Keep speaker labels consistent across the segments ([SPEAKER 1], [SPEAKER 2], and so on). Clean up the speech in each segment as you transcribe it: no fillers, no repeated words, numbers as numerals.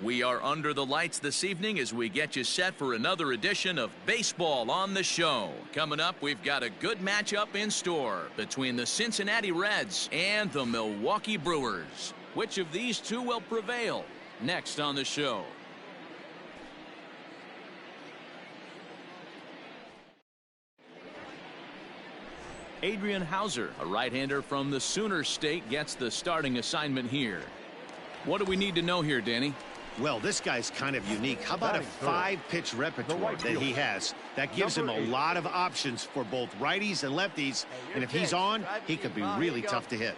[SPEAKER 1] We are under the lights this evening as we get you set for another edition of Baseball on the Show. Coming up, we've got a good matchup in store between the Cincinnati Reds and the Milwaukee Brewers. Which of these two will prevail? Next on the show. Adrian Hauser, a right-hander from the Sooner State, gets the starting assignment here. What do we need to know here, Danny?
[SPEAKER 2] Well, this guy's kind of unique. How about a 5-pitch repertoire that he has? That gives him a lot of options for both righties and lefties. And if he's on, he could be really tough to hit.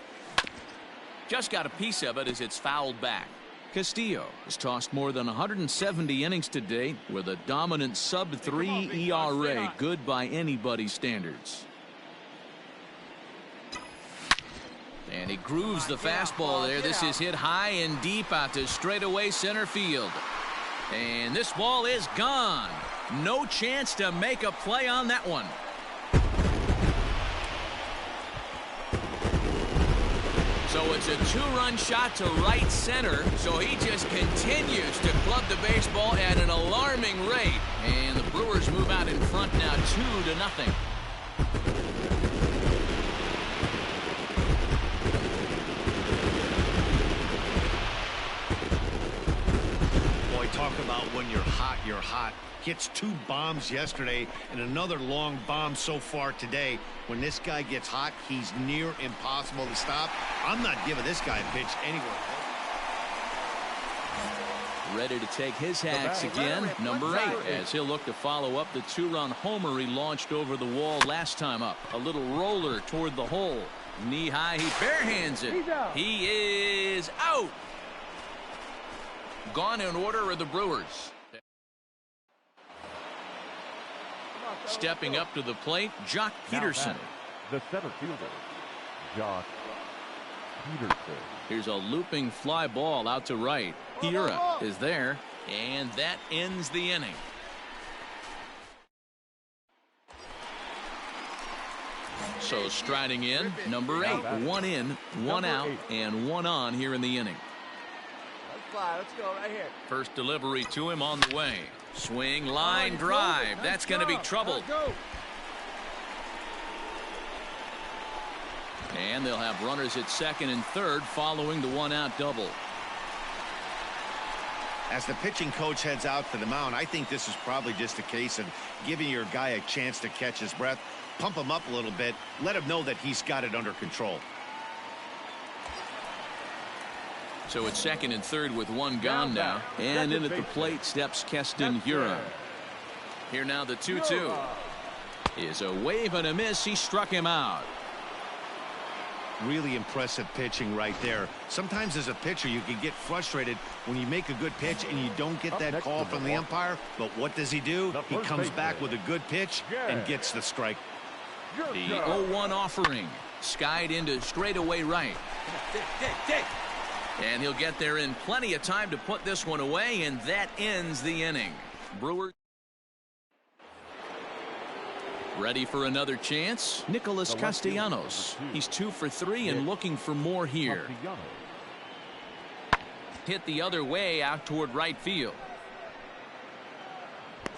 [SPEAKER 1] Just got a piece of it as it's fouled back. Castillo has tossed more than 170 innings to date with a dominant sub-3 ERA, good by anybody's standards. And he grooves the fastball there. This is hit high and deep out to straightaway center field. And this ball is gone. No chance to make a play on that one. So it's a 2-run shot to right center. So he just continues to club the baseball at an alarming rate. And the Brewers move out in front now 2-0.
[SPEAKER 2] Talk about when you're hot, you're hot. Hits 2 bombs yesterday and another long bomb so far today. When this guy gets hot, he's near impossible to stop. I'm not giving this guy a pitch anywhere.
[SPEAKER 1] Ready to take his hacks again, number 8, as he'll look to follow up the 2-run homer he launched over the wall last time up. A little roller toward the hole. Knee high, he barehands it. He is out. Gone in order are the Brewers. Stepping up to the plate, Jock Peterson.
[SPEAKER 3] The center fielder, Jock Peterson.
[SPEAKER 1] Here's a looping fly ball out to right. Hira is there, and that ends the inning. So striding in, number 8. 1 in, 1 out, and 1 on here in the inning.
[SPEAKER 4] Let's go right here.
[SPEAKER 1] First delivery to him on the way. Swing, line, drive. That's going to be trouble. And they'll have runners at second and third following the 1-out double.
[SPEAKER 2] As the pitching coach heads out to the mound, I think this is probably just a case of giving your guy a chance to catch his breath, pump him up a little bit, let him know that he's got it under control.
[SPEAKER 1] So it's second and third with 1 gone now. And in at the plate steps Keston Hiura. Here now the 2-2. Is a wave and a miss. He struck him out.
[SPEAKER 2] Really impressive pitching right there. Sometimes as a pitcher you can get frustrated when you make a good pitch and you don't get that call from the umpire. But what does he do? He comes back with a good pitch and gets the strike.
[SPEAKER 1] The 0-1 offering. Skied into straightaway right. And he'll get there in plenty of time to put this one away, and that ends the inning. Brewers ready for another chance. Nicolas Castellanos. He's 2 for 3 and looking for more here. Hit the other way out toward right field.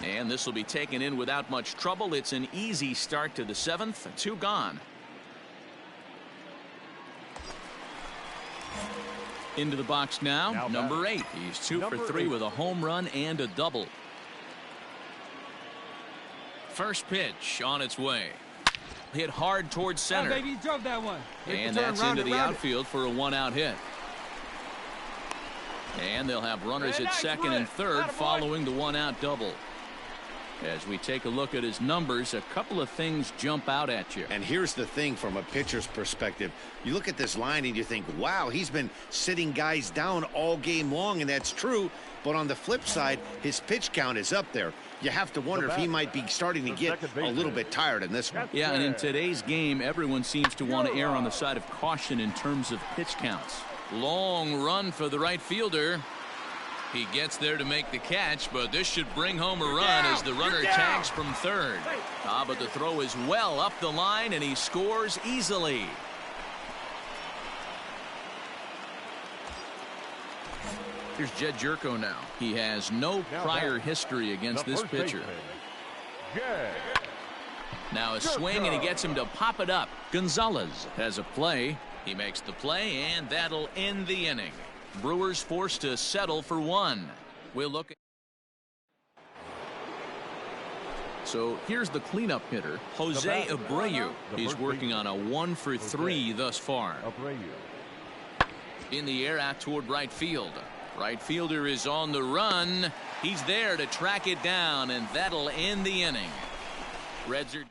[SPEAKER 1] And this will be taken in without much trouble. It's an easy start to the 7th. 2 gone. Into the box now, number 8. He's 2 for 3 with a home run and a double. First pitch on its way. Hit hard towards center.
[SPEAKER 4] Baby, drove that one.
[SPEAKER 1] And that's into the outfield for a 1-out hit. And they'll have runners at second and third following the 1-out double. As we take a look at his numbers, a couple of things jump out at you.
[SPEAKER 2] And here's the thing from a pitcher's perspective. You look at this line and you think, wow, he's been sitting guys down all game long, and that's true. But on the flip side, his pitch count is up there. You have to wonder if he might be starting to get a little bit tired in this one.
[SPEAKER 1] Yeah, and in today's game, everyone seems to want to err on the side of caution in terms of pitch counts. Long run for the right fielder. He gets there to make the catch, but this should bring home a run as the runner tags from third. But the throw is well up the line, and he scores easily. Here's Jed Jerko now. He has no prior history against this pitcher. Now a swing, and he gets him to pop it up. Gonzalez has a play. He makes the play, and that'll end the inning. Brewers forced to settle for one. We'll look at. So here's the cleanup hitter, Jose Abreu. He's working on a 1-for-3 thus far. In the air out toward right field. Right fielder is on the run. He's there to track it down, and that'll end the inning. Reds are.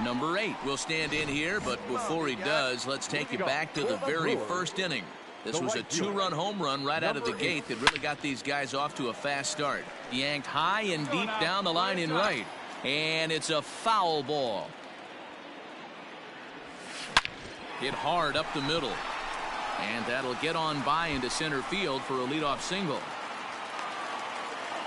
[SPEAKER 1] Number 8 will stand in here, but before he does, let's take you back to the very first inning. This was a 2-run home run right out of the gate that really got these guys off to a fast start. Yanked high and deep down the line in right. And it's a foul ball. Hit hard up the middle. And that'll get on by into center field for a leadoff single.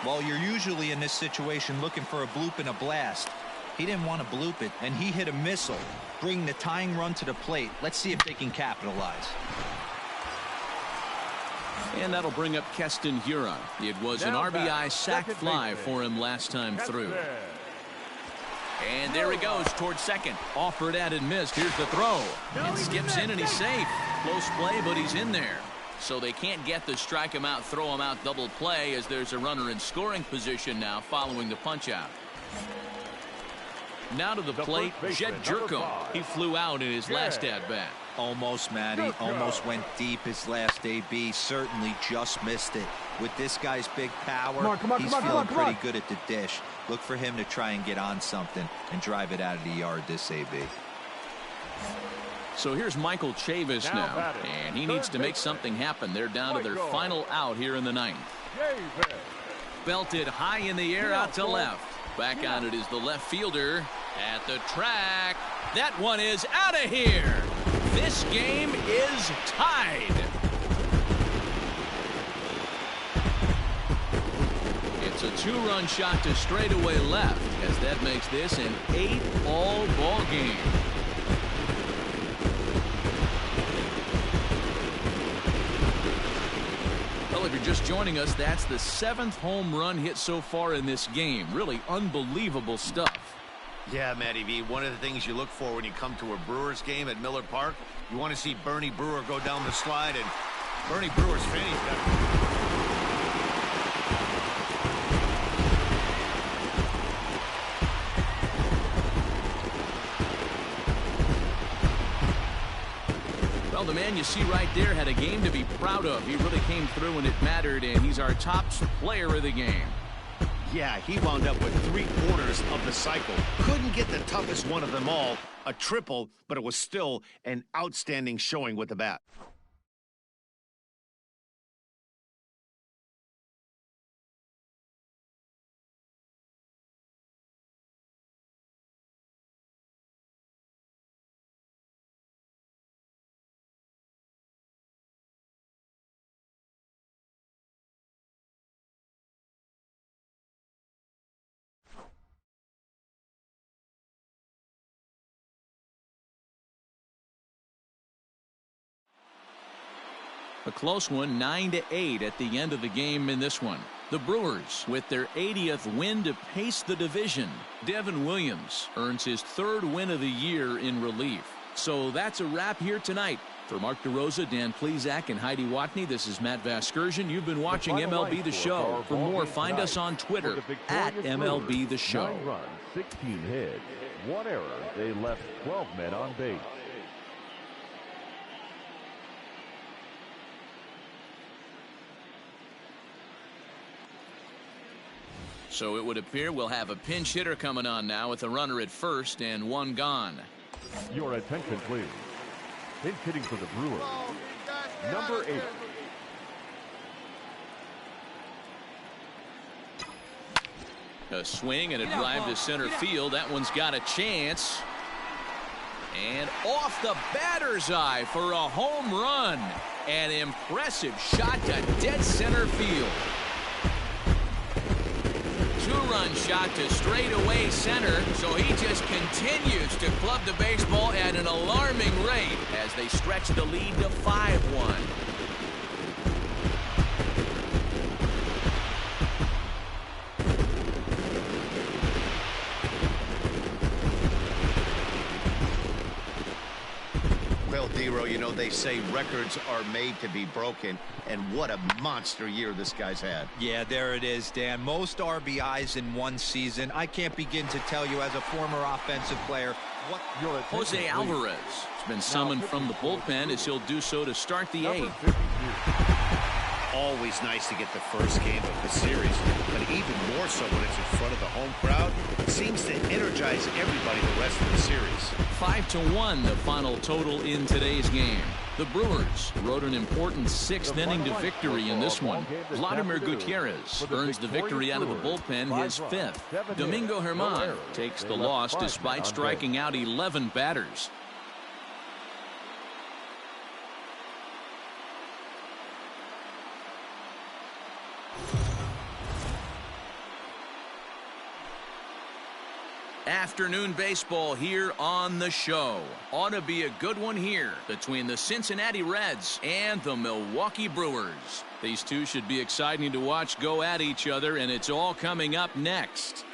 [SPEAKER 5] Well, you're usually in this situation looking for a bloop and a blast. He didn't want to bloop it, and he hit a missile, bringing the tying run to the plate. Let's see if they can capitalize.
[SPEAKER 1] And that'll bring up Keston Hiura. It was an RBI sac fly for him last time through. And there he goes towards second. Offered at and missed. Here's the throw. And skips in, and he's safe. Close play, but he's in there. So they can't get the strike him out, throw him out double play, as there's a runner in scoring position now following the punch out. Now to the plate, Jed Jerko. He flew out in his last at-bat.
[SPEAKER 5] Almost, Matty. Almost went deep his last AB. Certainly just missed it. With this guy's big power, he's feeling pretty good at the dish. Look for him to try and get on something and drive it out of the yard this AB.
[SPEAKER 1] So here's Michael Chavis now, and he needs to make something happen. They're down to their final out here in the ninth. Belted high in the air out to left. Back on it is the left fielder at the track. That one is out of here. This game is tied. It's a 2-run shot to straightaway left, as that makes this an 8-all ball game. Well, if you're just joining us, that's the 7th home run hit so far in this game. Really unbelievable stuff.
[SPEAKER 2] Yeah, Matty V, one of the things you look for when you come to a Brewers game at Miller Park, you want to see Bernie Brewer go down the slide, and Bernie Brewer's fanny's got.
[SPEAKER 1] Well, the man you see right there had a game to be proud of. He really came through when it mattered, and he's our top player of the game.
[SPEAKER 2] Yeah, he wound up with 3/4 of the cycle. Couldn't get the toughest one of them all, a triple, but it was still an outstanding showing with the bat.
[SPEAKER 1] A close one, 9-8 at the end of the game in this one. The Brewers with their 80th win to pace the division. Devin Williams earns his 3rd win of the year in relief. So that's a wrap here tonight. For Mark DeRosa, Dan Plesac, and Heidi Watney, this is Matt Vasgersian. You've been watching MLB The Show. For more, find us on Twitter at MLB The Show.
[SPEAKER 3] 9 runs, 16 hits, 1 error. They left 12 men on base.
[SPEAKER 1] So it would appear we'll have a pinch hitter coming on now with a runner at first and 1 gone.
[SPEAKER 3] Your attention, please. Pinch hitting for the Brewers, number 8.
[SPEAKER 1] A swing and a drive to center field. That one's got a chance. And off the batter's eye for a home run. An impressive shot to dead center field. 2-run shot to straightaway center, so he just continues to club the baseball at an alarming rate as they stretch the lead to 5-1.
[SPEAKER 2] Well, Dero, you know, they say records are made to be broken, and what a monster year this guy's had.
[SPEAKER 5] Yeah, there it is, Dan. Most RBIs in one season. I can't begin to tell you as a former offensive player what...
[SPEAKER 1] Jose Alvarez has been summoned from the bullpen as he'll do so to start the eighth.
[SPEAKER 2] Always nice to get the first game of the series, but even more so when it's in front of the home crowd. It seems to energize everybody the rest of the series.
[SPEAKER 1] 5-1 the final total in today's game. The Brewers rode an important sixth inning to victory in this one. Vladimir Gutierrez earns the victory out of the bullpen, his fifth. Domingo Germán takes the loss despite striking out 11 batters. Afternoon baseball here on the show. Ought to be a good one here between the Cincinnati Reds and the Milwaukee Brewers. These two should be exciting to watch go at each other, and it's all coming up next.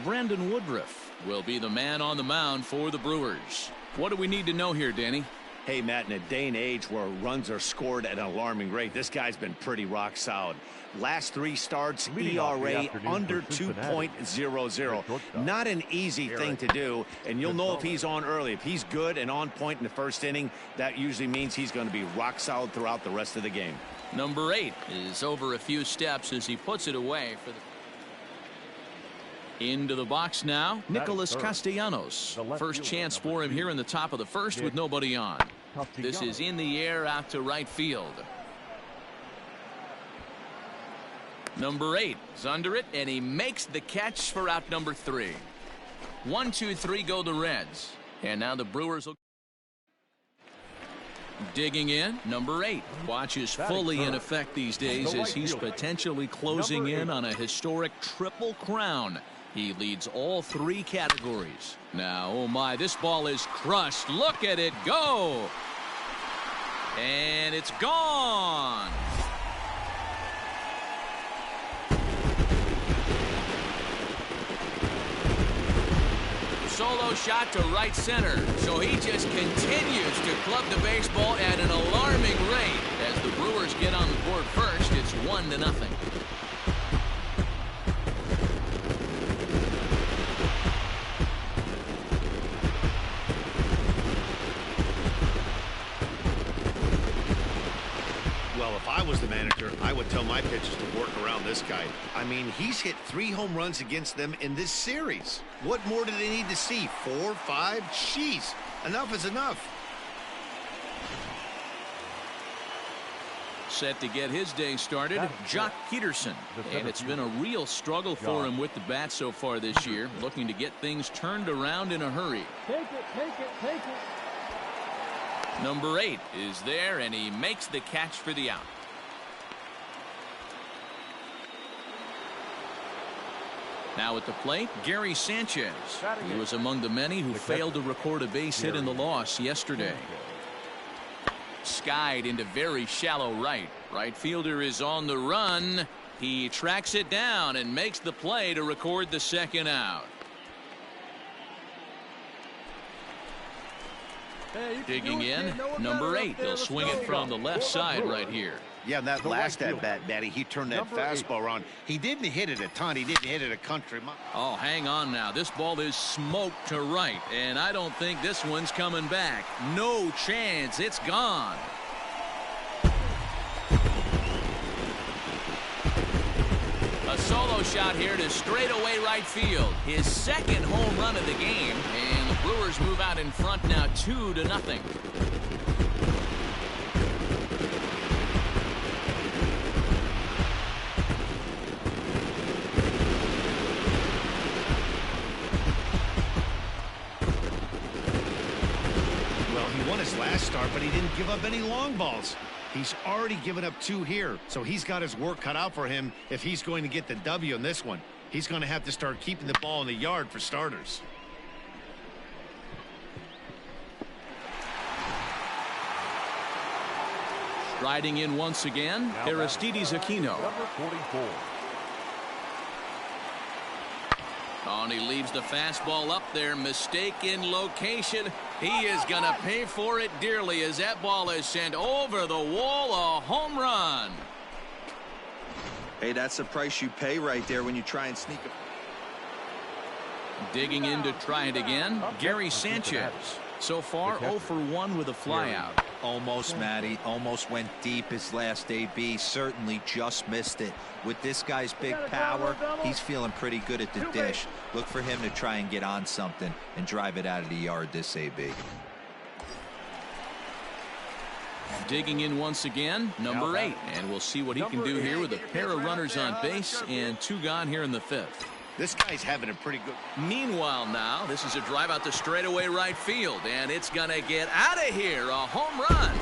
[SPEAKER 1] Brandon Woodruff will be the man on the mound for the Brewers. What do we need to know here, Danny?
[SPEAKER 2] Hey, Matt, in a day and age where runs are scored at an alarming rate, this guy's been pretty rock solid. Last three starts, ERA under 2.00. Not an easy thing to do, and you'll know if he's on early. If he's good and on point in the first inning, that usually means he's going to be rock solid throughout the rest of the game.
[SPEAKER 1] Number 8 is over a few steps as he puts it away for the... Into the box now, Nicolas Castellanos. First chance for him here in the top of the first with nobody on. This is in the air out to right field. Number 8 is under it, and he makes the catch for out number 3. 1, 2, 3 go the Reds. And now the Brewers will... Digging in, number 8 watches fully in effect these days as he's potentially closing in on a historic triple crown. He leads all 3 categories. Now, oh my, this ball is crushed. Look at it go. And it's gone. Solo shot to right center. So he just continues to club the baseball at an alarming rate. As the Brewers get on the board first, it's 1-0.
[SPEAKER 2] Well, if I was the manager, I would tell my pitchers to work around this guy. I mean, he's hit 3 home runs against them in this series. What more do they need to see? 4, 5? Jeez, enough is enough.
[SPEAKER 1] Set to get his day started, Jock Peterson. And it's been a real struggle for him with the bat so far this year, looking to get things turned around in a hurry.
[SPEAKER 4] Take it.
[SPEAKER 1] Number 8 is there, and he makes the catch for the out. Now at the plate, Gary Sanchez. He was among the many who failed to record a base hit in the loss yesterday. Skied into very shallow right. Right fielder is on the run. He tracks it down and makes the play to record the second out. Digging in, number 8. They'll swing it from the left side right here.
[SPEAKER 2] Yeah, that last at-bat, Matty, he turned that fastball around. He didn't hit it a ton. He didn't hit it a country mile.
[SPEAKER 1] Oh, hang on now. This ball is smoked to right, and I don't think this one's coming back. No chance. It's gone. A solo shot here to straightaway right field. His second home run of the game, and the Brewers move out in front now 2-0.
[SPEAKER 2] Well, he won his last start, but he didn't give up any long balls. He's already given up 2 here, so he's got his work cut out for him if he's going to get the W in this one. He's going to have to start keeping the ball in the yard for starters.
[SPEAKER 1] Riding in once again, Aristides Aquino.
[SPEAKER 3] Number 44.
[SPEAKER 1] Oh, and he leaves the fastball up there. Mistaken location. He is going to pay for it dearly as that ball is sent over the wall. A home run.
[SPEAKER 5] Hey, that's the price you pay right there when you try and sneak a...
[SPEAKER 1] Digging in to try it again, Gary Sanchez. So far, 0 for 1 with a flyout.
[SPEAKER 5] Almost, Matty. Almost went deep his last AB. Certainly just missed it. With this guy's big power, he's feeling pretty good at the dish. Look for him to try and get on something and drive it out of the yard this AB.
[SPEAKER 1] Digging in once again, number 8. And we'll see what he can do here with a pair of runners on base and 2 gone here in the 5th.
[SPEAKER 2] This guy's having a pretty good...
[SPEAKER 1] Meanwhile now, this is a drive out the straightaway right field, and it's going to get out of here. A home run.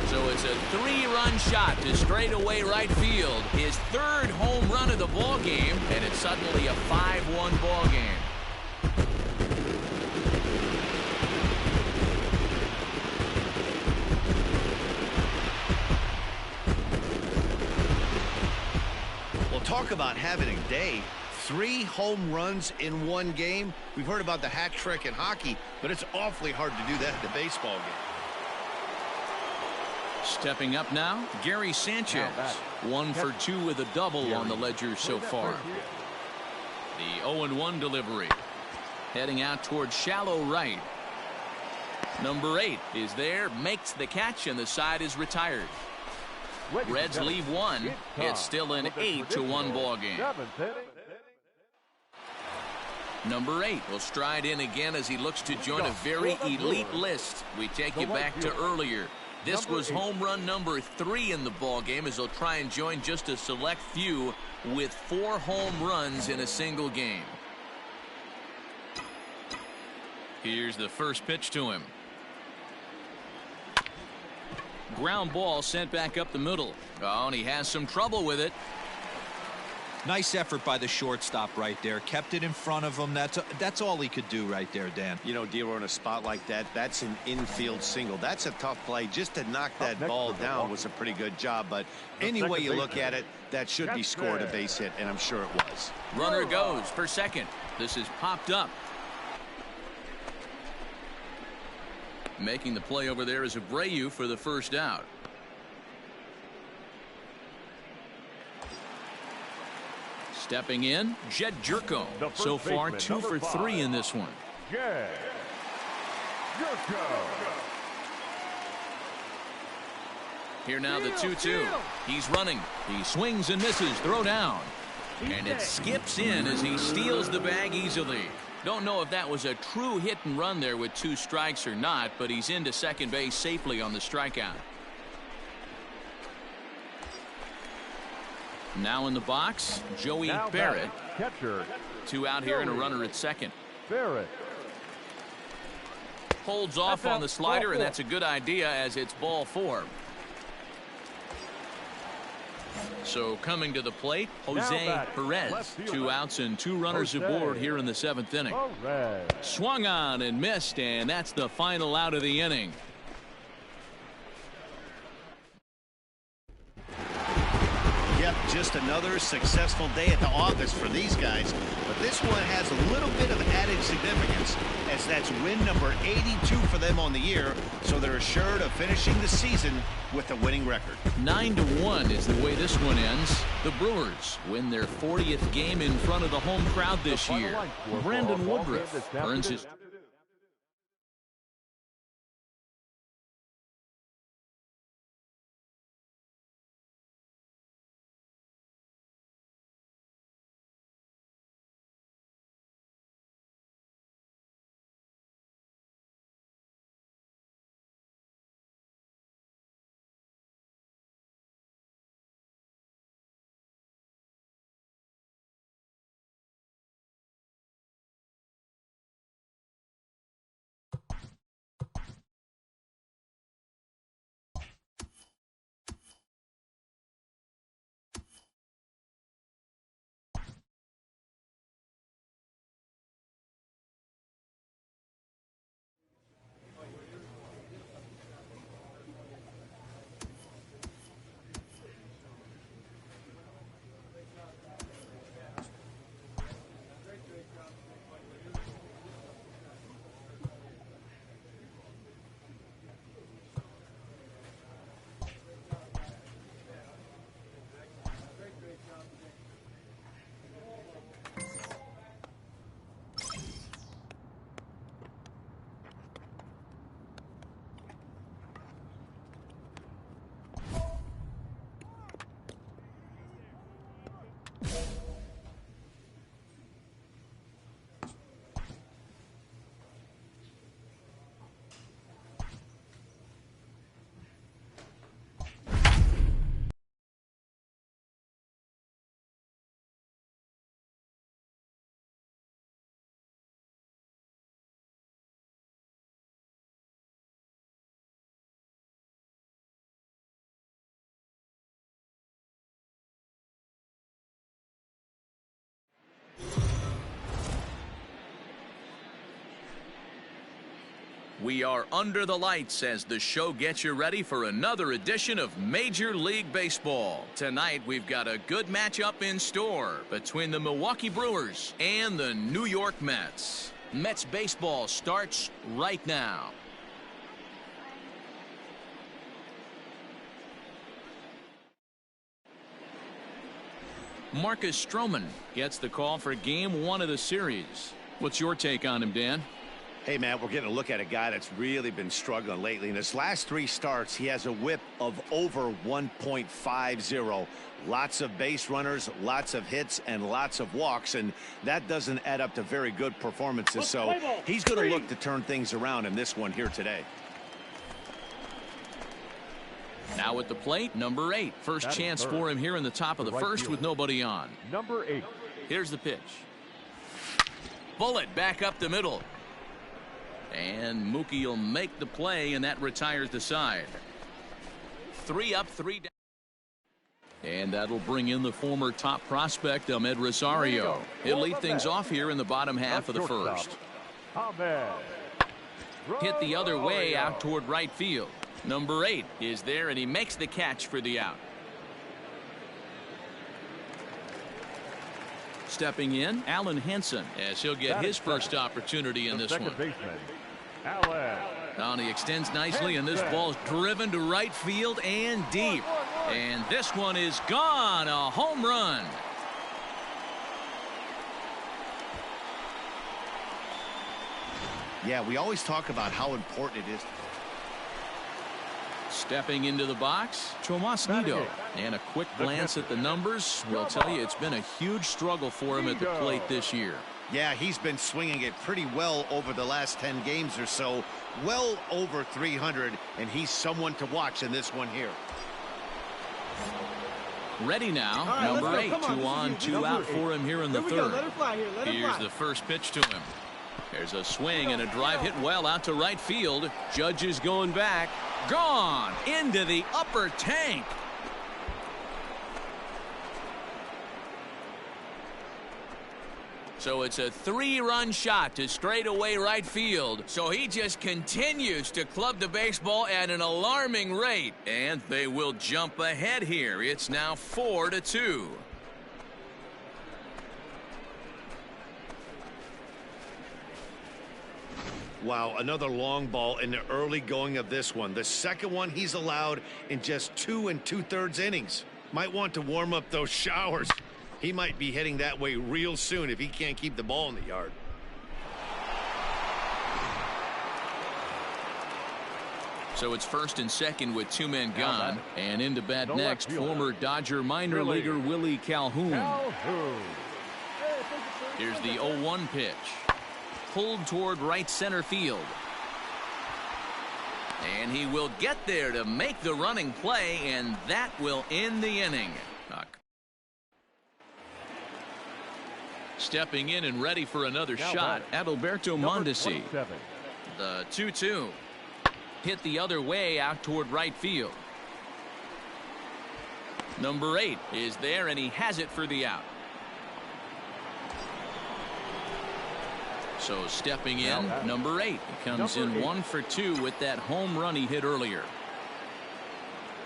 [SPEAKER 1] So it's a 3-run shot to straightaway right field. His 3rd home run of the ball game, and it's suddenly a 5-1 ball game.
[SPEAKER 2] Talk about having a day. 3 home runs in 1 game. We've heard about the hat trick in hockey, but it's awfully hard to do that in a baseball game.
[SPEAKER 1] Stepping up now, Gary Sanchez. 1 for 2 with a double on the ledger so far. The 0-1 delivery. Heading out towards shallow right. Number 8 is there, makes the catch, and the side is retired. Reds leave 1. It's still an 8-1 ball game. Number 8 will stride in again as he looks to join a very elite list. We take you back to earlier. This was home run number 3 in the ball game as he'll try and join just a select few with 4 home runs in a single game. Here's the first pitch to him. Ground ball sent back up the middle. Oh, and he has some trouble with it.
[SPEAKER 5] Nice effort by the shortstop right there. Kept it in front of him. That's all he could do right there, Dan.
[SPEAKER 2] You know, Dero, in a spot like that, that's an infield single. That's a tough play. Just to knock that ball down was a pretty good job. But any way you look at it, that should be scored a base hit, and I'm sure it was.
[SPEAKER 1] Runner goes for second. This is popped up. Making the play over there is Abreu for the first out. Stepping in, Jed Jerko. So far, 2 for 3 in this one.
[SPEAKER 3] Jed Jerko.
[SPEAKER 1] Here now the 2-2. He's running. He swings and misses. Throw down. And it skips in as he steals the bag easily. Don't know if that was a true hit and run there with 2 strikes or not, but he's into second base safely on the strikeout. Now in the box, Joey Barrett.
[SPEAKER 3] Catcher.
[SPEAKER 1] 2 out here and a runner at second.
[SPEAKER 3] Barrett.
[SPEAKER 1] Holds off on the slider, and that's a good idea as it's ball 4. So coming to the plate, Jose Perez. 2 outs and 2 runners aboard here in the 7th inning. Swung on and missed, and that's the final out of the inning.
[SPEAKER 2] Yep, just another successful day at the office for these guys. But this one has a little bit of added significance, as that's win number 82 for them on the year, so they're assured of finishing the season with a winning record.
[SPEAKER 1] 9-1 is the way this one ends. The Brewers win their 40th game in front of the home crowd this year. Brandon Woodruff earns his We are under the lights as the show gets you ready for another edition of Major League Baseball. Tonight we've got a good matchup in store between the Milwaukee Brewers and the New York Mets. Mets baseball starts right now. Marcus Stroman gets the call for game 1 of the series. What's your take on him, Dan?
[SPEAKER 2] Hey, man, we're getting a look at a guy that's really been struggling lately. In his last 3 starts, he has a whip of over 1.50. Lots of base runners, lots of hits, and lots of walks, and that doesn't add up to very good performances. So he's going to look to turn things around in this one here today.
[SPEAKER 1] Now at the plate, number 8. First chance for him here in the top of the first with nobody on.
[SPEAKER 3] Number 8.
[SPEAKER 1] Here's the pitch. Bullet back up the middle. And Mookie will make the play, and that retires the side. 3 up, 3 down. And that'll bring in the former top prospect, Ahmed Rosario. He'll lead things off here in the bottom half of the first. Hit the other way out toward right field. Number 8 is there, and he makes the catch for the out. Stepping in, Allen Henson, as he'll get his first opportunity in this one. Now he extends nicely, and this ball's driven to right field and deep. And this one is gone, a home run.
[SPEAKER 2] Yeah, we always talk about how important it is.
[SPEAKER 1] Stepping into the box, Tomas Nido. And a quick glance at the numbers will tell you it's been a huge struggle for him at the plate this year.
[SPEAKER 2] Yeah, he's been swinging it pretty well over the last 10 games or so. Well over 300, and he's someone to watch in this one here.
[SPEAKER 1] Ready now, number 8. 2 on, 2 out for him here in the third. Here's the first pitch to him. There's a swing and a drive hit well out to right field. Judge is going back. Gone into the upper tank. So it's a 3-run shot to straightaway right field. So he just continues to club the baseball at an alarming rate. And they will jump ahead here. It's now 4-2.
[SPEAKER 2] Wow, another long ball in the early going of this one. The second one he's allowed in just 2 2/3 innings. Might want to warm up those showers. He might be heading that way real soon if he can't keep the ball in the yard.
[SPEAKER 1] So it's first and second with 2 men gone. And into bat next, former Dodger minor leaguer Willie Calhoun. Here's the 0-1 pitch. Pulled toward right center field. And he will get there to make the running play, and that will end the inning. Stepping in and ready for another shot, Adalberto Mondesi. The 2-2. Hit the other way out toward right field. Number 8 is there, and he has it for the out. So stepping in, number 8. He comes in 1 for 2 with that home run he hit earlier.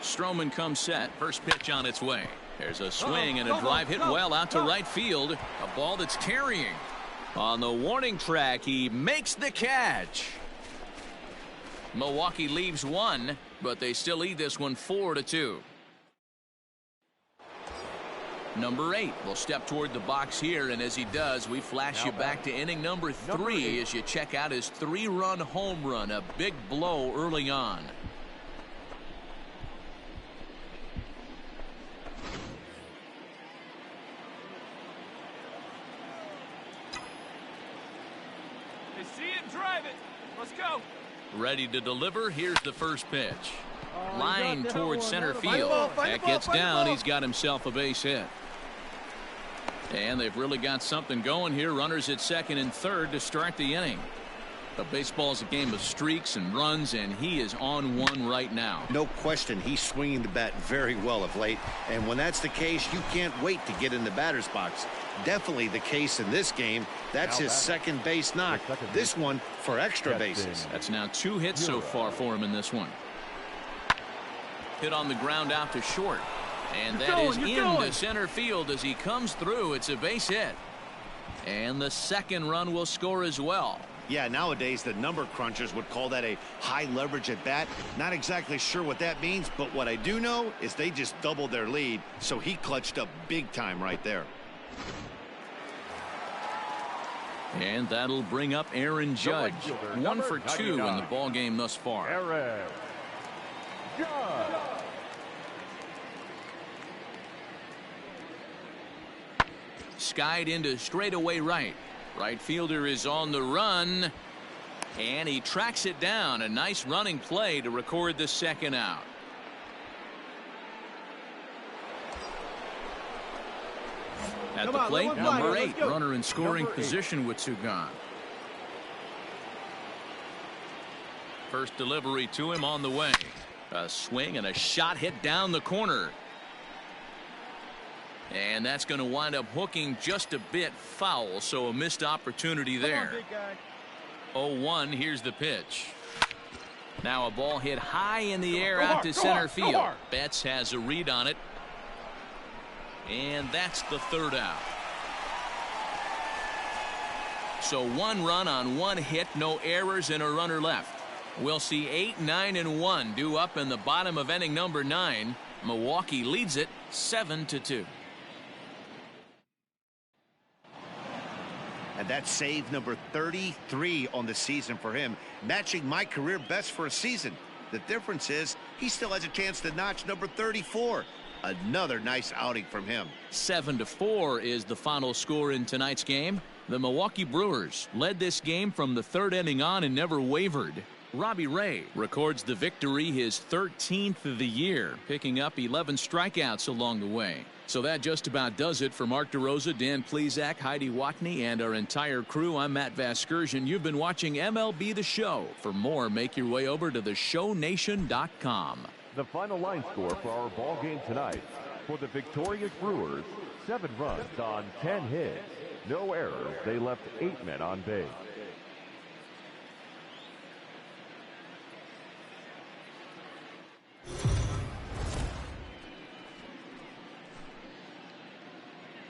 [SPEAKER 1] Stroman comes set. First pitch on its way. There's a swing and a drive hit well out to right field. A ball that's carrying. On the warning track, he makes the catch. Milwaukee leaves 1, but they still lead this one 4-2. Number 8 will step toward the box here, and as he does, we flash you back to inning number 3 as you check out his 3-run home run, a big blow early on.
[SPEAKER 4] They see it, drive it. Let's go.
[SPEAKER 1] Ready to deliver. Here's the first pitch. Line towards center field. That gets down. He's got himself a base hit. And they've really got something going here. Runners at second and third to start the inning. But baseball's a game of streaks and runs, and he is on one right now.
[SPEAKER 2] No question, he's swinging the bat very well of late, and when that's the case, you can't wait to get in the batter's box. Definitely the case in this game. That's his second base knock. This one for extra bases.
[SPEAKER 1] That's now 2 hits so far for him in this one. Hit on the ground out to short, and that is into center field as he comes through. It's a base hit, and the second run will score as well.
[SPEAKER 2] Yeah, nowadays the number crunchers would call that a high leverage at bat. Not exactly sure what that means, but what I do know is they just doubled their lead, so he clutched up big time right there.
[SPEAKER 1] And that'll bring up Aaron Judge. 1 for 2 in the ball game thus far.
[SPEAKER 3] Aaron Judge.
[SPEAKER 1] Skied into straightaway right. Right fielder is on the run, and he tracks it down. A nice running play to record the second out. At the plate, number 8, runner in scoring position with 2 gone. First delivery to him on the way. A swing and a shot hit down the corner. And that's going to wind up hooking just a bit foul, so a missed opportunity there. 0-1, here's the pitch. Now a ball hit high in the air out to center field. Betts has a read on it. And that's the third out. So 1 run on 1 hit, no errors, and a runner left. We'll see 8, 9, and 1 due up in the bottom of inning number 9. Milwaukee leads it 7-2.
[SPEAKER 2] And that's save number 33 on the season for him, matching my career best for a season. The difference is he still has a chance to notch number 34. Another nice outing from him.
[SPEAKER 1] 7-4 is the final score in tonight's game. The Milwaukee Brewers led this game from the 3rd inning on and never wavered. Robbie Ray records the victory, his 13th of the year, picking up 11 strikeouts along the way. So that just about does it for Mark DeRosa, Dan Plesac, Heidi Watney, and our entire crew. I'm Matt Vasgersian. You've been watching MLB The Show. For more, make your way over to theshownation.com.
[SPEAKER 3] The final line score for our ball game tonight. For the victorious Brewers, 7 runs on 10 hits. No errors. They left 8 men on base.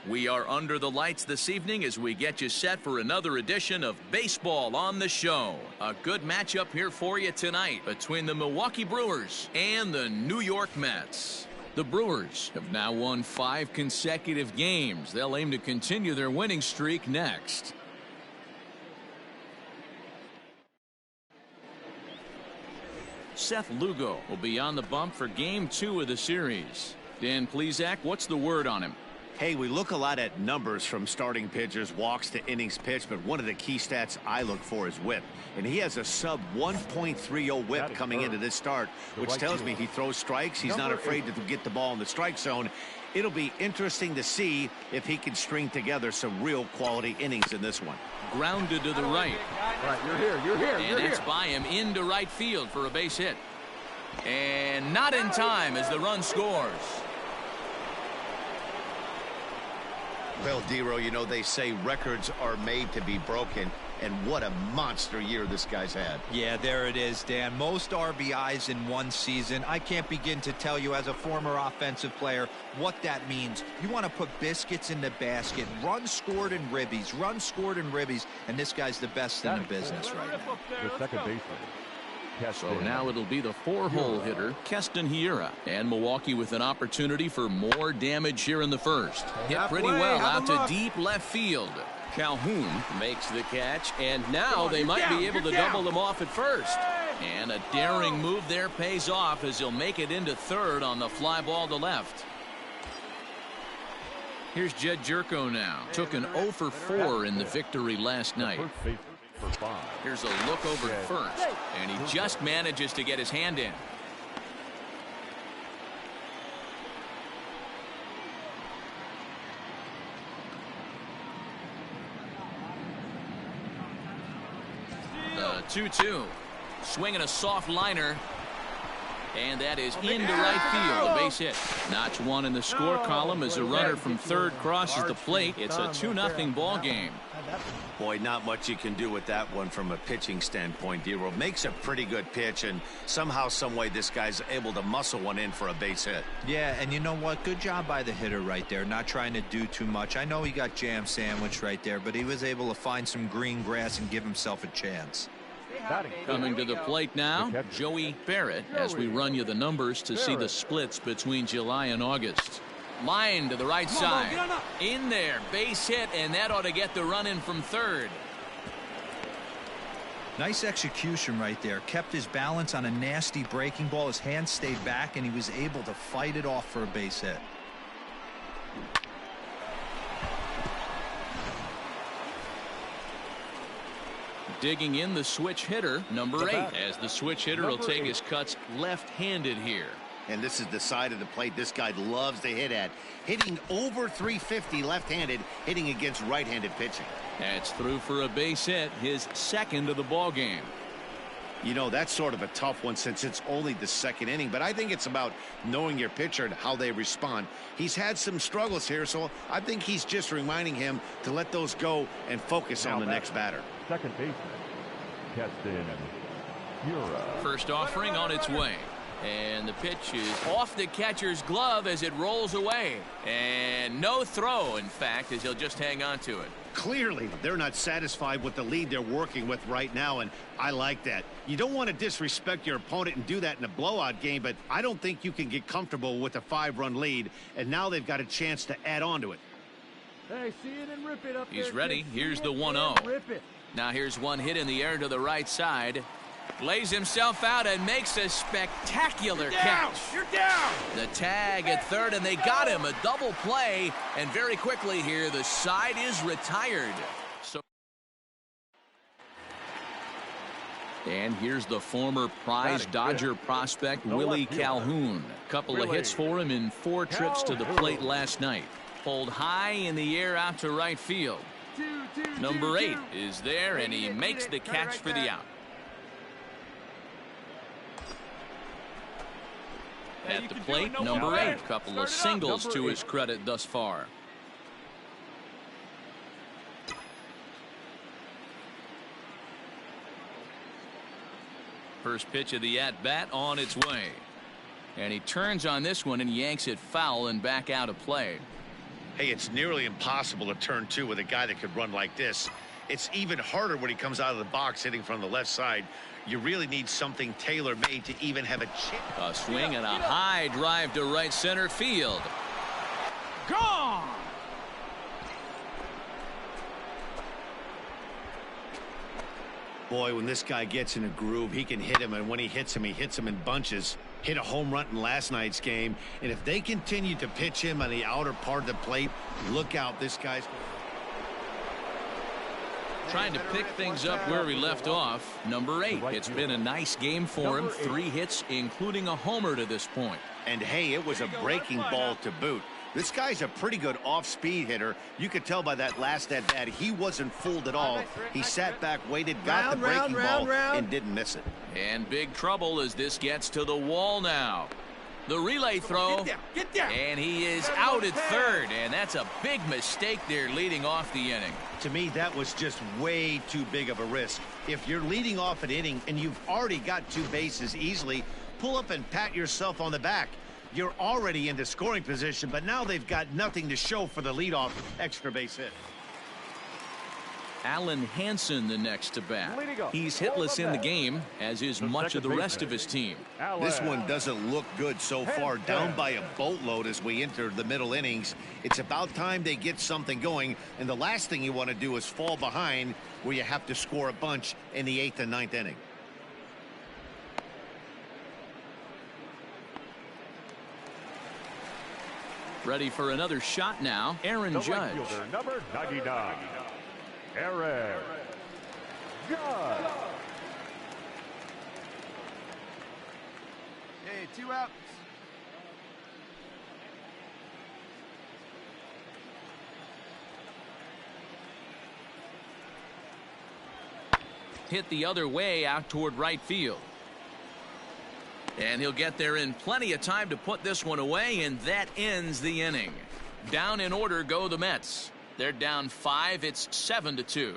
[SPEAKER 1] We are under the lights this evening as we get you set for another edition of Baseball on the Show. A good matchup here for you tonight between the Milwaukee Brewers and the New York Mets. The Brewers have now won 5 consecutive games. They'll aim to continue their winning streak next. Seth Lugo will be on the bump for Game 2 of the series. Dan Plesac, what's the word on him?
[SPEAKER 2] Hey, we look a lot at numbers from starting pitchers, walks to innings pitched, but one of the key stats I look for is whip. And he has a sub 1.30 whip coming into this start, which tells me he throws strikes. He's not afraid to get the ball in the strike zone. It'll be interesting to see if he can string together some real quality innings in this one.
[SPEAKER 1] Grounded to the right.
[SPEAKER 3] All right, you're here.
[SPEAKER 1] And that's by him into right field for a base hit. And not in time as the run scores.
[SPEAKER 2] Well, Dero, you know, they say records are made to be broken, and what a monster year this guy's had.
[SPEAKER 5] Yeah, there it is, Dan. Most RBIs in one season. I can't begin to tell you as a former offensive player what that means. You want to put biscuits in the basket. Runs scored in ribbies. Runs scored in ribbies. And this guy's the best in the business right now.
[SPEAKER 3] The second baseman.
[SPEAKER 1] So now it'll be the 4-hole hitter, Keston Hiura. And Milwaukee with an opportunity for more damage here in the first. Hit pretty well out to deep left field. Calhoun makes the catch, and now they might be able to double them off at first. And a daring move there pays off as he'll make it into third on the fly ball to left. Here's Jed Jerko now. Took an 0 for 4 in the victory last night. Here's a look over at first, and he just manages to get his hand in. The 2-2. Swinging a soft liner. And that is into right field. A base hit. Notch one in the score column as a runner from third crosses the plate. It's a 2-0 ball game.
[SPEAKER 2] Boy, not much you can do with that one from a pitching standpoint. D-Roll makes a pretty good pitch, and somehow, some way, this guy's able to muscle one in for a base hit.
[SPEAKER 5] Yeah, and you know what? Good job by the hitter right there, not trying to do too much. I know he got jam sandwiched right there, but he was able to find some green grass and give himself a chance.
[SPEAKER 1] Coming to the plate now, Joey Barrett, as we run you the numbers to see the splits between July and August. Line to the right side. In there, base hit, and that ought to get the run in from third.
[SPEAKER 5] Nice execution right there. Kept his balance on a nasty breaking ball. His hands stayed back, and he was able to fight it off for a base hit.
[SPEAKER 1] Digging in the switch hitter, number 8, as the switch hitter will take his cuts left-handed here.
[SPEAKER 2] And this is the side of the plate this guy loves to hit at. Hitting over 350 left-handed, hitting against right-handed pitching.
[SPEAKER 1] That's through for a base hit, his second of the ball game.
[SPEAKER 2] You know, that's sort of a tough one since it's only the second inning, but I think it's about knowing your pitcher and how they respond. He's had some struggles here, so I think he's just reminding him to let those go and focus on the next batter.
[SPEAKER 3] Second baseman, Castellanos.
[SPEAKER 1] First offering on its way. And the pitch is off the catcher's glove as it rolls away. And no throw, in fact, as he'll just hang on to it.
[SPEAKER 2] Clearly, they're not satisfied with the lead they're working with right now, and I like that. You don't want to disrespect your opponent and do that in a blowout game, but I don't think you can get comfortable with a 5-run lead, and now they've got a chance to add on to it.
[SPEAKER 4] Hey, see it and rip it up.
[SPEAKER 1] He's ready. Here's the 1-0. Now here's one hit in the air to the right side. Lays himself out and makes a spectacular catch.
[SPEAKER 4] You're down.
[SPEAKER 1] The tag at third, and they got him. A double play, and very quickly here, the side is retired. And here's the former prize Dodger prospect, Willie Calhoun. A couple of hits for him in 4 trips to the plate last night. Pulled high in the air out to right field. Number 8 is there, and he makes the catch for the out. At the plate, number 8. Couple of singles to his credit thus far. First pitch of the at-bat on its way. And he turns on this one and yanks it foul and back out of play.
[SPEAKER 2] Hey, it's nearly impossible to turn 2 with a guy that could run like this. It's even harder when he comes out of the box hitting from the left side. You really need something tailor-made to even have a chance.
[SPEAKER 1] A swing and a high drive to right center field. Gone!
[SPEAKER 2] Boy, when this guy gets in a groove, he can hit him, and when he hits him in bunches. Hit a home run in last night's game, and if they continue to pitch him on the outer part of the plate, look out, this guy's
[SPEAKER 1] trying to pick things up where we left off. Number 8. It's been a nice game for him. 3 hits, including a homer to this point.
[SPEAKER 2] And hey, it was a breaking ball to boot. This guy's a pretty good off-speed hitter. You could tell by that last at-bat he wasn't fooled at all. He sat back, waited, got the breaking ball, and didn't miss it.
[SPEAKER 1] And big trouble as this gets to the wall now. The relay throw,
[SPEAKER 4] Get down.
[SPEAKER 1] and he is out at third, and that's a big mistake there leading off the inning.
[SPEAKER 2] To me, that was just way too big of a risk. If you're leading off an inning and you've already got 2 bases easily, pull up and pat yourself on the back. You're already into scoring position, but now they've got nothing to show for the leadoff extra base hit.
[SPEAKER 1] Alan Hansen the next to bat. He's hitless in the game, as is much of the rest of his team.
[SPEAKER 2] This one doesn't look good so far, down by a boatload as we enter the middle innings. It's about time they get something going, and the last thing you want to do is fall behind where you have to score a bunch in the 8th and 9th inning.
[SPEAKER 1] Ready for another shot now, Aaron Judge.
[SPEAKER 3] Fielder, number 99, Aaron Judge.
[SPEAKER 4] Hey, 2 outs.
[SPEAKER 1] hit the other way out toward right field. And he'll get there in plenty of time to put this one away, and that ends the inning. Down in order go the Mets. They're down 5. It's 7-2.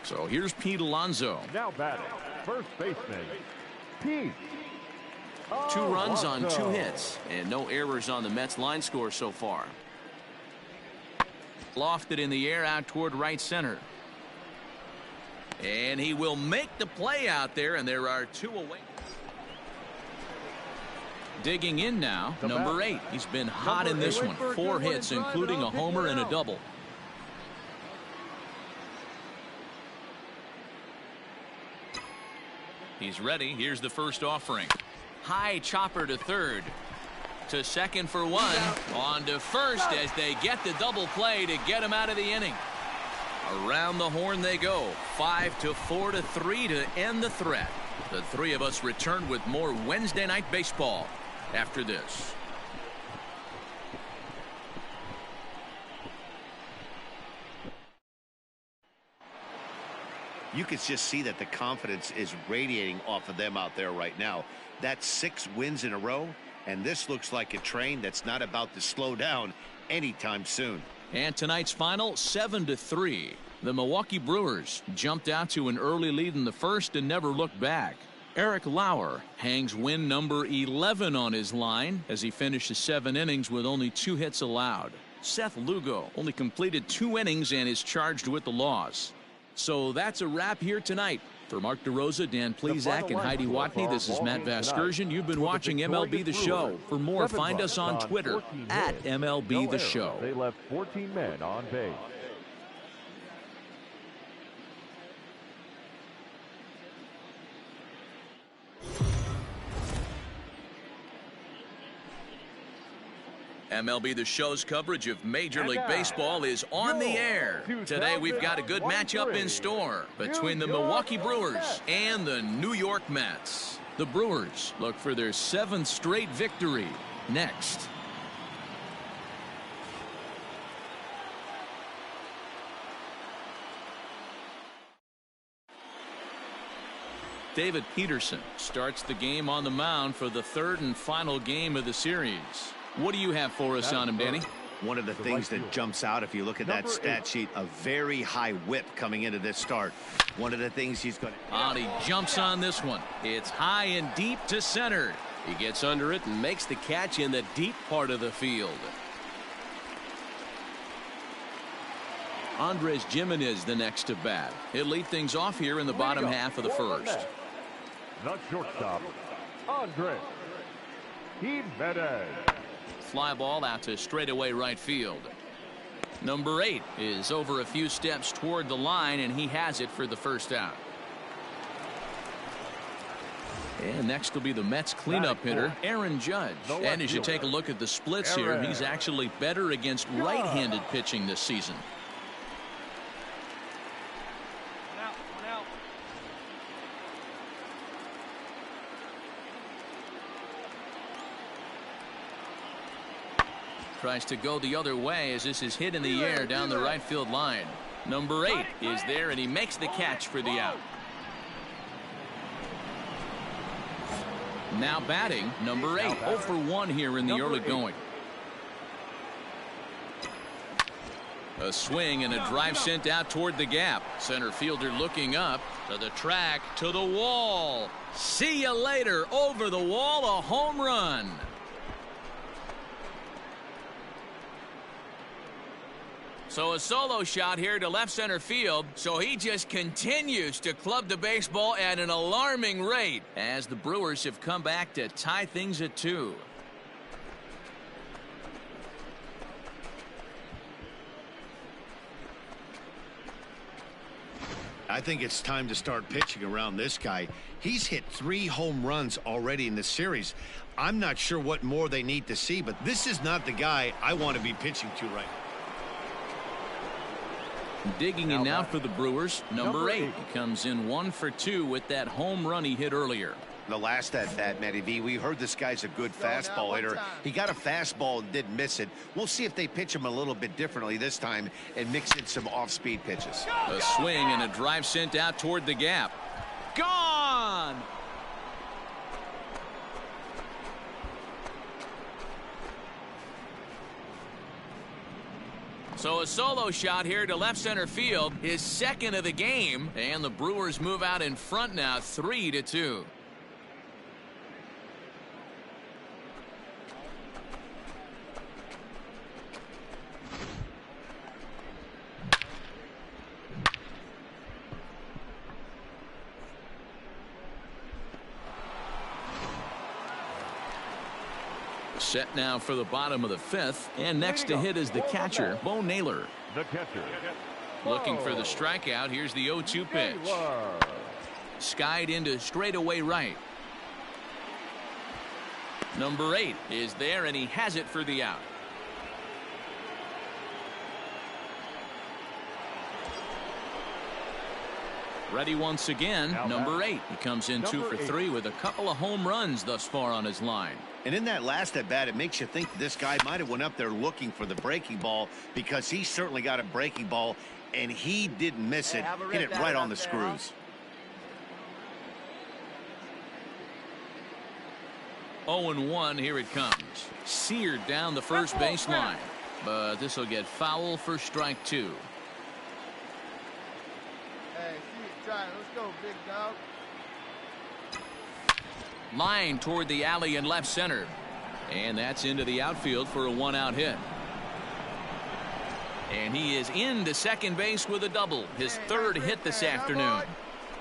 [SPEAKER 1] So here's Pete Alonso.
[SPEAKER 3] Now batting, first baseman, Pete.
[SPEAKER 1] 2 runs on 2 hits, and no errors on the Mets line score so far. Lofted in the air out toward right center. And he will make the play out there, and there are 2 away. Digging in now, number 8. He's been hot in this one. 4 hits, including a homer and a double. He's ready. Here's the first offering. High chopper to third. To second for 1. On to first as they get the double play to get him out of the inning. Around the horn they go. 5-4-3 to end the threat. The 3 of us return with more Wednesday Night Baseball after this.
[SPEAKER 2] You can just see that the confidence is radiating off of them out there right now. That's 6 wins in a row, and this looks like a train that's not about to slow down anytime soon.
[SPEAKER 1] And tonight's final, 7-3. The Milwaukee Brewers jumped out to an early lead in the first and never looked back. Eric Lauer hangs win number 11 on his line as he finishes 7 innings with only 2 hits allowed. Seth Lugo only completed 2 innings and is charged with the loss. So that's a wrap here tonight. For Mark DeRosa, Dan Plesac, and Heidi Watney, this is Matt Vasgersian. You've been watching MLB The Show. For more, find us on Twitter at MLB The Show.
[SPEAKER 3] They left 14 men on base.
[SPEAKER 1] MLB The Show's coverage of Major League Baseball is on the air. Today we've got a good matchup in store between the Milwaukee Brewers and the New York Mets. The Brewers look for their 7th straight victory next. David Peterson starts the game on the mound for the 3rd and final game of the series. What do you have for us on him, Danny?
[SPEAKER 2] One of the things that jumps out, if you look at that stat sheet, a very high whip coming into this start. One of the things he's going to...
[SPEAKER 1] And he jumps on this one. It's high and deep to center. He gets under it and makes the catch in the deep part of the field. Andres Jimin is the next to bat. He'll lead things off here in the bottom half of the first.
[SPEAKER 3] The shortstop, Andres Jimenez.
[SPEAKER 1] Fly ball out to straightaway right field. Number 8 is over a few steps toward the line, and he has it for the first out. And next will be the Mets cleanup hitter, Aaron Judge. And as you take a look at the splits here, he's actually better against right-handed pitching this season. Tries to go the other way as this is hit in the air down the right field line. Number 8 is there, and he makes the catch for the out. Now batting, number 8, 0 for 1 here in the early going. A swing and a drive sent out toward the gap. Center fielder looking up to the track, to the wall. See you later. Over the wall, a home run. So a solo shot here to left center field. So he just continues to club the baseball at an alarming rate as the Brewers have come back to tie things at 2.
[SPEAKER 2] I think it's time to start pitching around this guy. He's hit 3 home runs already in this series. I'm not sure what more they need to see, but this is not the guy I want to be pitching to right now.
[SPEAKER 1] Digging in now for the Brewers, number 8. He comes in 1 for 2 with that home run he hit earlier.
[SPEAKER 2] The last at bat, Matty V, we heard this guy's a good fastball hitter. He got a fastball and didn't miss it. We'll see if they pitch him a little bit differently this time and mix in some off-speed pitches.
[SPEAKER 1] A swing and a drive sent out toward the gap. Gone! So a solo shot here to left center field, his second of the game, and the Brewers move out in front now, 3-2. Set now for the bottom of the fifth, and next to hit is the catcher, Bo Naylor.
[SPEAKER 3] The catcher.
[SPEAKER 1] Looking for the strikeout. Here's the 0-2 pitch. Skied into straightaway right. Number 8 is there, and he has it for the out. Ready once again, number 8. He comes in 2 for 3 with a couple of home runs thus far on his line.
[SPEAKER 2] And in that last at bat, it makes you think this guy might have went up there looking for the breaking ball, because he certainly got a breaking ball and he didn't miss it. Hit it right on the screws.
[SPEAKER 1] Oh, 0-1, here it comes. Seared down the first baseline, but this will get foul for strike 2.
[SPEAKER 6] Let's go, big dog.
[SPEAKER 1] Line toward the alley in left center, and that's into the outfield for a 1-out hit. And he is into second base with a double, his third hit this afternoon.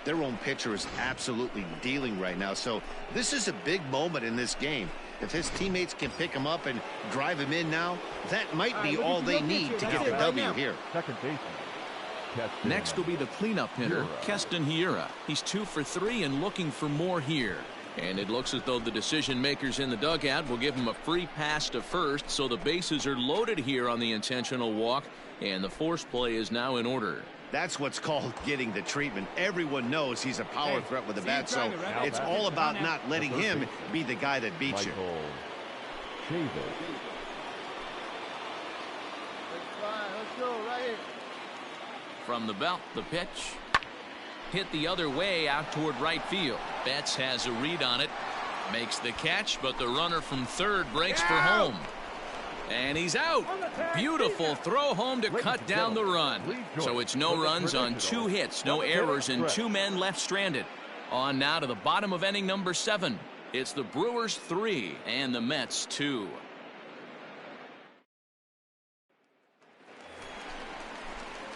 [SPEAKER 2] Their own pitcher is absolutely dealing right now, so this is a big moment in this game. If his teammates can pick him up and drive him in now, that might be all they need to get the W here.
[SPEAKER 3] Second baseman.
[SPEAKER 1] Next will be the cleanup hitter, Keston Hiura. He's 2 for 3 and looking for more here. And it looks as though the decision makers in the dugout will give him a free pass to first, so the bases are loaded here on the intentional walk, and the force play is now in order.
[SPEAKER 2] That's what's called getting the treatment. Everyone knows he's a power threat with the bat, so it's all about not letting him be the guy that beats you.
[SPEAKER 6] Let's go right here.
[SPEAKER 1] From the belt, the pitch. Hit the other way out toward right field. Betts has a read on it. Makes the catch, but the runner from third breaks for home. And he's out. Beautiful throw home to cut down the run. So it's no runs on 2 hits, no errors, and 2 men left stranded. On now to the bottom of inning number 7. It's the Brewers 3 and the Mets 2.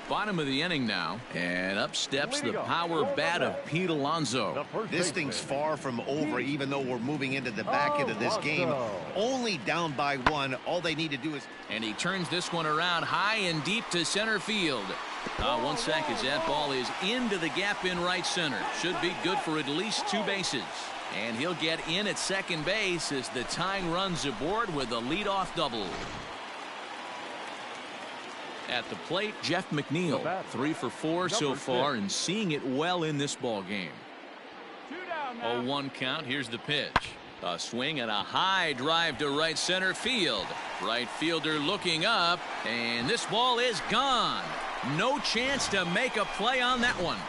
[SPEAKER 1] Bottom of the inning now, and up steps the power bat of Pete Alonso.
[SPEAKER 2] This thing's far from over, even though we're moving into the back end of this game. Only down by 1. All they need to do is...
[SPEAKER 1] And he turns this one around high and deep to center field. 1 sec as that ball is into the gap in right center. Should be good for at least 2 bases. And he'll get in at second base as the tying runs aboard with a leadoff double. At the plate, Jeff McNeil, 3 for 4 so far and seeing it well in this ball game. 0-1 count. Here's the pitch. A swing and a high drive to right center field. Right fielder looking up, and this ball is gone. No chance to make a play on that one.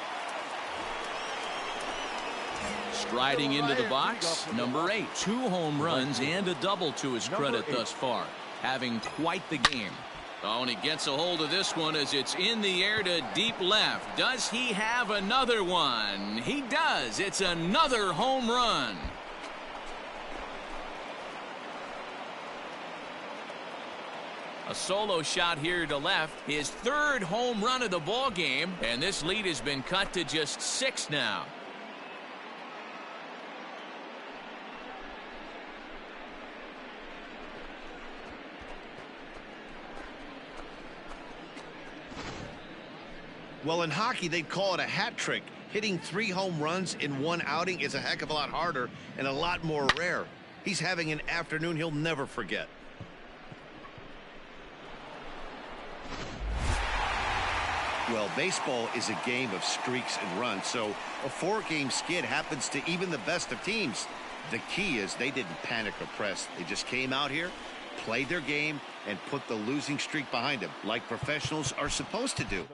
[SPEAKER 1] Striding into the box, number 8. 2 home runs and a double to his credit thus far. Having quite the game. Oh, and he gets a hold of this one as it's in the air to deep left. Does he have another one? He does. It's another home run. A solo shot here to left. His 3rd home run of the ball game, and this lead has been cut to just 6 now.
[SPEAKER 2] Well, in hockey, they'd call it a hat trick. Hitting 3 home runs in 1 outing is a heck of a lot harder and a lot more rare. He's having an afternoon he'll never forget. Well, baseball is a game of streaks and runs, so a 4-game skid happens to even the best of teams. The key is they didn't panic or press. They just came out here, played their game, and put the losing streak behind them, like professionals are supposed to do.